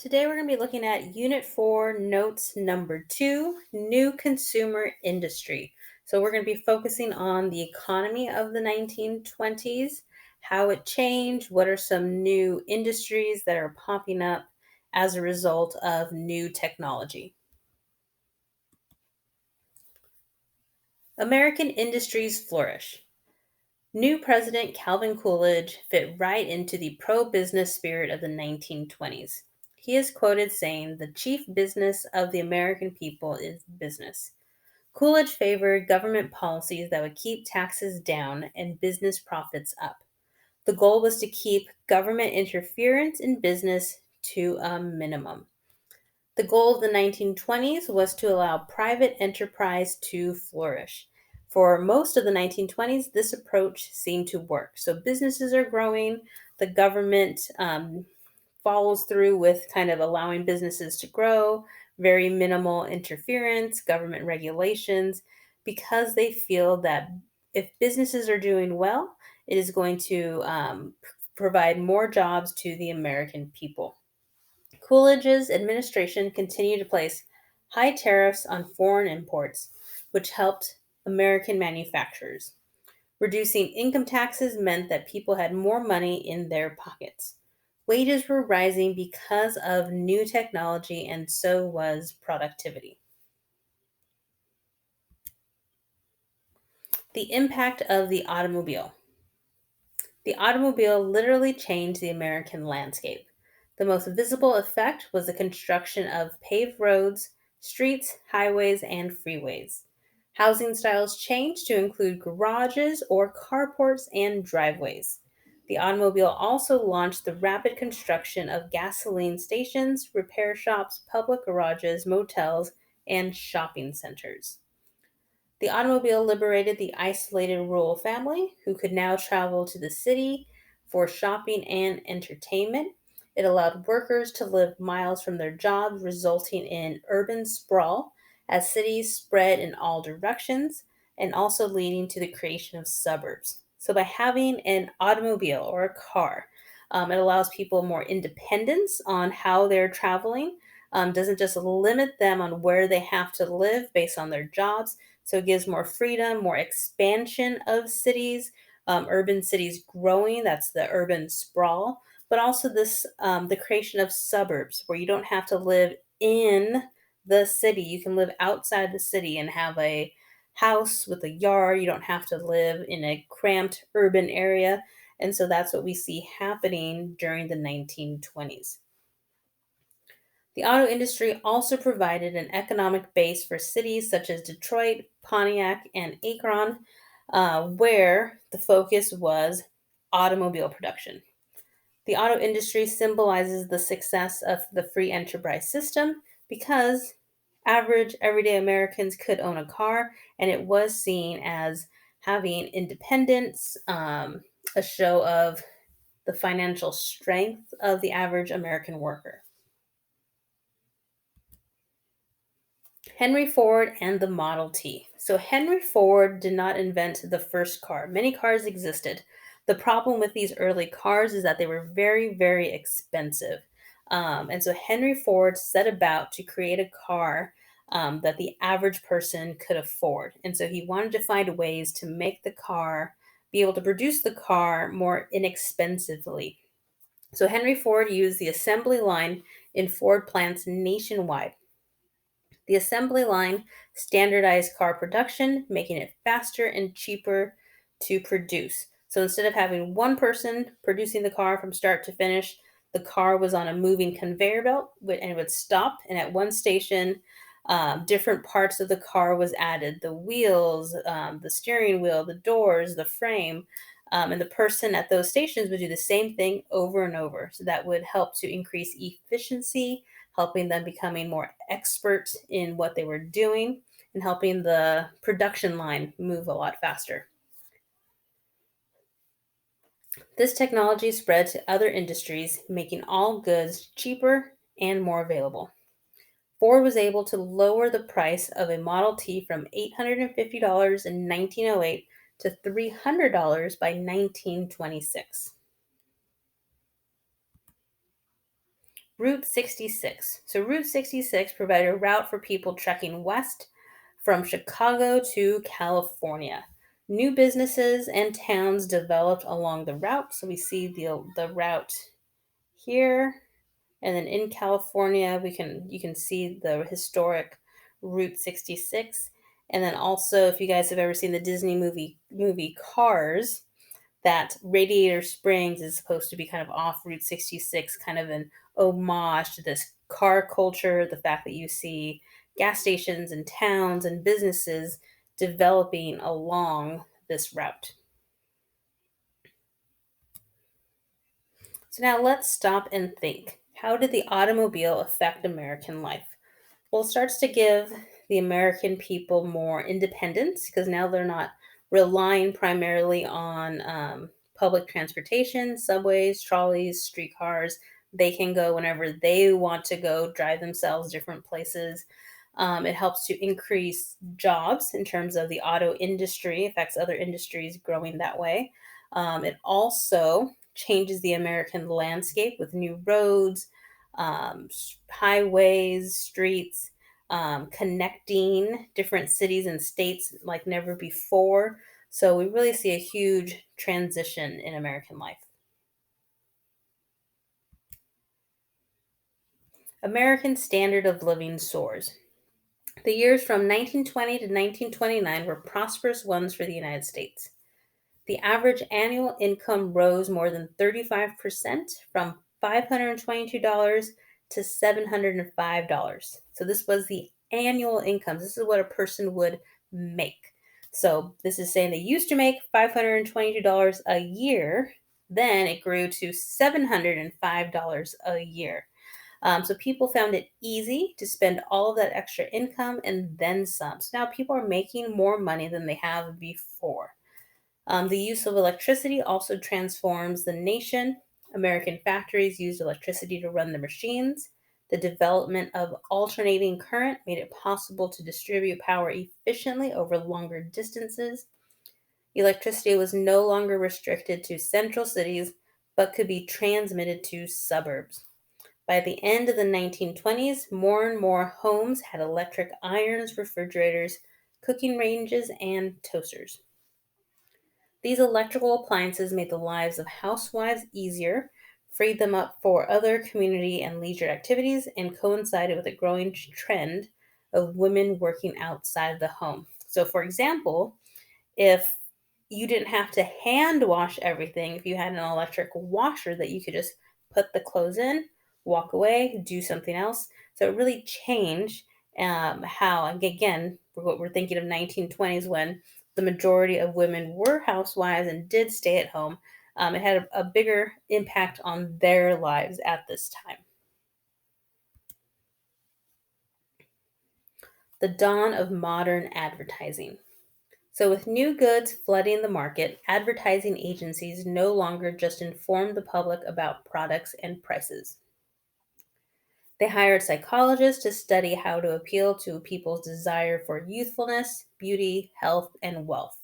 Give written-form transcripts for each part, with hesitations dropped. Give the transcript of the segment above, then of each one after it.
Today we're going to be looking at Unit 4, Notes number 2, New Consumer Industry. So we're going to be focusing on the economy of the 1920s, how it changed, what are some new industries that are popping up as a result of new technology. American industries flourish. New President Calvin Coolidge fit right into the pro business spirit of the 1920s. He is quoted saying, "The chief business of the American people is business." Coolidge favored government policies that would keep taxes down and business profits up. The goal was to keep government interference in business to a minimum. The goal of the 1920s was to allow private enterprise to flourish. For most of the 1920s, this approach seemed to work. So businesses are growing, the government follows through with kind of allowing businesses to grow, very minimal interference, government regulations, because they feel that if businesses are doing well, it is going to provide more jobs to the American people. Coolidge's administration continued to place high tariffs on foreign imports, which helped American manufacturers. Reducing income taxes meant that people had more money in their pockets. Wages were rising because of new technology, and so was productivity. The impact of the automobile. The automobile literally changed the American landscape. The most visible effect was the construction of paved roads, streets, highways, and freeways. Housing styles changed to include garages or carports and driveways. The automobile also launched the rapid construction of gasoline stations, repair shops, public garages, motels, and shopping centers. The automobile liberated the isolated rural family who could now travel to the city for shopping and entertainment. It allowed workers to live miles from their jobs, resulting in urban sprawl as cities spread in all directions and also leading to the creation of suburbs. So, by having an automobile or a car, it allows people more independence on how they're traveling. Doesn't just limit them on where they have to live based on their jobs, so it gives more freedom, more expansion of cities, urban cities growing. That's the urban sprawl. But also the creation of suburbs where you don't have to live in the city. You can live outside the city and have a house with a yard. You don't have to live in a cramped urban area. And so that's what we see happening during the 1920s. The auto industry also provided an economic base for cities such as Detroit, Pontiac, and Akron, where the focus was automobile production. The auto industry symbolizes the success of the free enterprise system because average everyday Americans could own a car, and it was seen as having independence, a show of the financial strength of the average American worker. Henry Ford and the Model T. So, Henry Ford did not invent the first car. Many cars existed. The problem with these early cars is that they were very, very expensive. And so, Henry Ford set about to create a car that the average person could afford. And so, he wanted to find ways to make the car, be able to produce the car more inexpensively. So, Henry Ford used the assembly line in Ford plants nationwide. The assembly line standardized car production, making it faster and cheaper to produce. So instead of having one person producing the car from start to finish, the car was on a moving conveyor belt and it would stop. And at one station, different parts of the car was added: the wheels, the steering wheel, the doors, the frame. And the person at those stations would do the same thing over and over. So that would help to increase efficiency, helping them becoming more expert in what they were doing and helping the production line move a lot faster. This technology spread to other industries, making all goods cheaper and more available. Ford was able to lower the price of a Model T from $850 in 1908 to $300 by 1926. Route 66. So, Route 66 provided a route for people trekking west from Chicago to California. New businesses and towns developed along the route. So, we see the route here. And then in California, you can see the historic Route 66. And then also, if you guys have ever seen the Disney movie Cars, that Radiator Springs is supposed to be kind of off Route 66, kind of an homage to this car culture, the fact that you see gas stations and towns and businesses developing along this route. So now let's stop and think. How did the automobile affect American life? Well, it starts to give the American people more independence because now they're not relying primarily on public transportation, subways, trolleys, streetcars. They can go whenever they want to go, drive themselves different places. It helps to increase jobs in terms of the auto industry, affects other industries growing that way. It also changes the American landscape with new roads, highways, streets, connecting different cities and states like never before. So we really see a huge transition in American life. American standard of living soars. The years from 1920 to 1929 were prosperous ones for the United States. The average annual income rose more than 35% from $522 to $705. So this was the annual income. This is what a person would make. So this is saying they used to make $522 a year, then it grew to $705 a year. So people found it easy to spend all of that extra income and then some. So now people are making more money than they have before. The use of electricity also transforms the nation. American factories used electricity to run the machines. The development of alternating current made it possible to distribute power efficiently over longer distances. Electricity was no longer restricted to central cities, but could be transmitted to suburbs. By the end of the 1920s, more and more homes had electric irons, refrigerators, cooking ranges, and toasters. These electrical appliances made the lives of housewives easier, freed them up for other community and leisure activities, and coincided with a growing trend of women working outside the home. So, for example, if you didn't have to hand wash everything, if you had an electric washer that you could just put the clothes in, walk away, do something else. So it really changed how, again, what we're thinking of 1920s when the majority of women were housewives and did stay at home. It had a bigger impact on their lives at this time. The dawn of modern advertising. So, with new goods flooding the market, advertising agencies no longer just inform the public about products and prices. They hired psychologists to study how to appeal to people's desire for youthfulness, beauty, health, and wealth.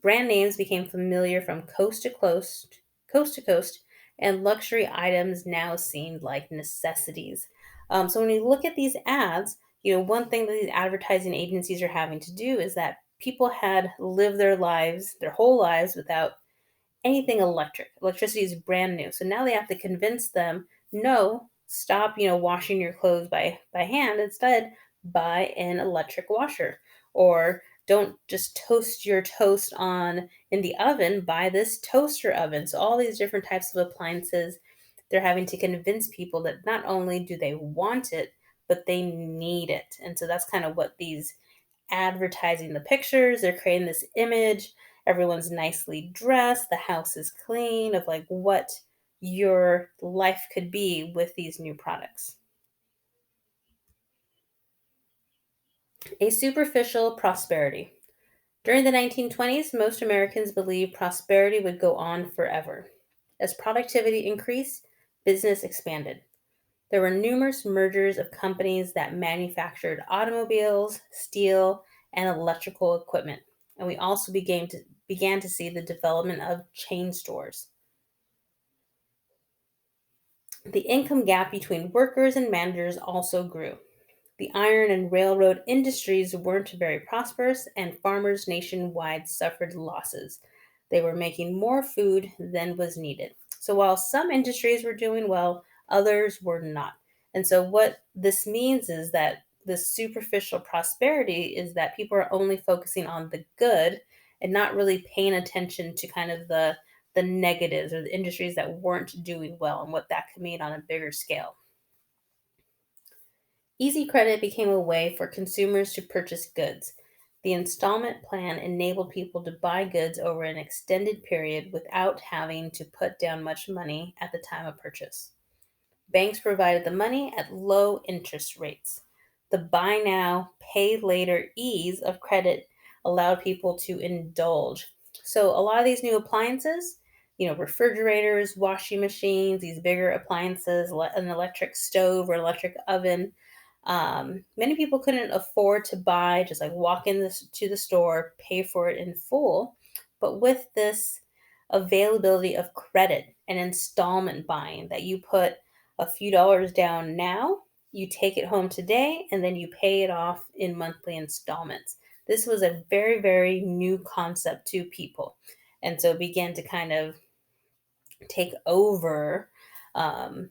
Brand names became familiar from coast to coast, and luxury items now seemed like necessities. So when you look at these ads, one thing that these advertising agencies are having to do is that people had lived their lives, their whole lives, without anything electric. Electricity is brand new. So now they have to convince them, no, stop, washing your clothes by hand. Instead, buy an electric washer. Or don't just toast your toast on in the oven, buy this toaster oven. So all these different types of appliances, they're having to convince people that not only do they want it, but they need it. And so that's kind of what these advertising the pictures. They're creating this image. Everyone's nicely dressed. The house is clean of like what your life could be with these new products. A superficial prosperity. During the 1920s, most Americans believed prosperity would go on forever. As productivity increased, business expanded. There were numerous mergers of companies that manufactured automobiles, steel, and electrical equipment. And we also began to see the development of chain stores. The income gap between workers and managers also grew. The iron and railroad industries weren't very prosperous, and farmers nationwide suffered losses. They were making more food than was needed. So, while some industries were doing well, others were not. And so, what this means is that this superficial prosperity is that people are only focusing on the good and not really paying attention to kind of the negatives or the industries that weren't doing well and what that could mean on a bigger scale. Easy credit became a way for consumers to purchase goods. The installment plan enabled people to buy goods over an extended period without having to put down much money at the time of purchase. Banks provided the money at low interest rates. The buy now, pay later ease of credit allowed people to indulge. So, a lot of these new appliances, refrigerators, washing machines, these bigger appliances, an electric stove or electric oven, many people couldn't afford to buy, just like walk in this to the store, pay for it in full. But with this availability of credit and installment buying, that you put a few dollars down now, you take it home today, and then you pay it off in monthly installments. This was a very, very new concept to people. And so it began to kind of take over um,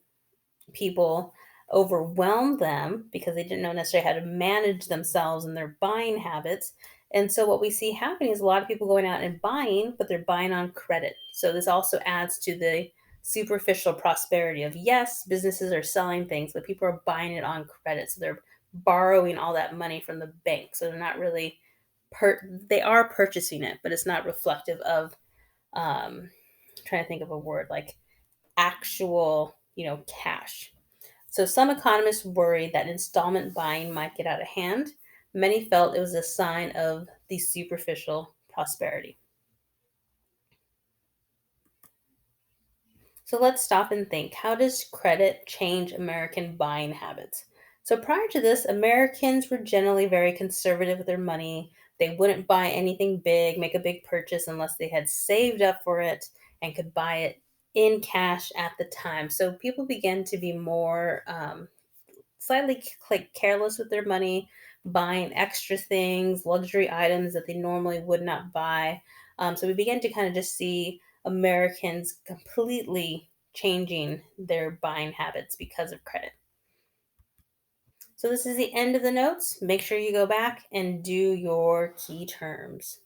people, overwhelmed them because they didn't know necessarily how to manage themselves and their buying habits. And so what we see happening is a lot of people going out and buying, but they're buying on credit. So this also adds to the superficial prosperity of, yes, businesses are selling things, but people are buying it on credit. So they're borrowing all that money from the bank. So they're not really they are purchasing it, but it's not reflective of trying to think of a word like actual, cash. So some economists worried that installment buying might get out of hand. Many felt it was a sign of the superficial prosperity. So let's stop and think, how does credit change American buying habits? So prior to this, Americans were generally very conservative with their money. They wouldn't buy anything big, make a big purchase unless they had saved up for it and could buy it in cash at the time. So people began to be more slightly like careless with their money, buying extra things, luxury items that they normally would not buy. So we began to kind of just see Americans completely changing their buying habits because of credit. So this is the end of the notes. Make sure you go back and do your key terms.